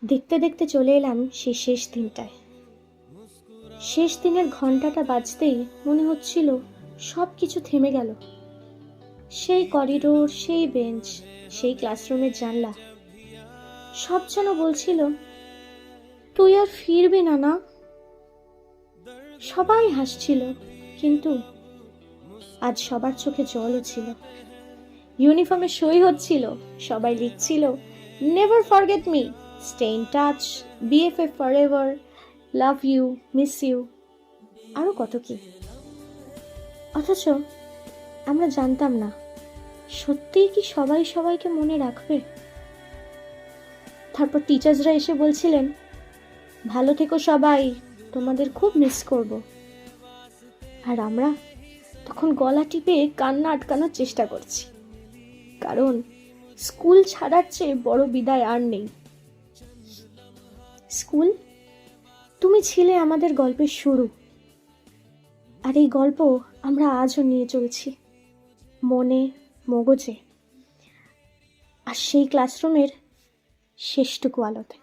দেখতে দেখতে চলে এলাম সেই শেষ দিনটায়। শেষ দিনের ঘন্টাটা বাজতেই মনে হচ্ছিল সব কিছু থেমে গেল। সেই করিডোর, সেই বেঞ্চ, সেই ক্লাসরুমের জানলা, সব যেন বলছিল তুই আর ফিরবি না। না, সবাই হাসছিল, কিন্তু আজ সবার চোখে জলও ছিল। ইউনিফর্মে সই হচ্ছিল, সবাই লিখছিল never forget me, stay in touch, BFF forever, love you, miss you, আরো কত কি। অথচ আমরা জানতাম না সত্যিই কি সবাই সবাইকে মনে রাখবে। তারপর টিচার্সরা এসে বলছিলেন ভালো থেকো সবাই, তোমাদের খুব মিস করব। আর আমরা তখন গলা টিপে কান্না আটকানোর চেষ্টা করছি, কারণ স্কুল ছাড়ার চেয়ে বড় বিদায় আর নেই। স্কুল, তুমি ছিলে আমাদের গল্পের শুরু, আর এই গল্প আমরা আজও নিয়ে চলছি মনে, মগজে, আর সেই ক্লাসরুমের শেষটুকু আলোতে।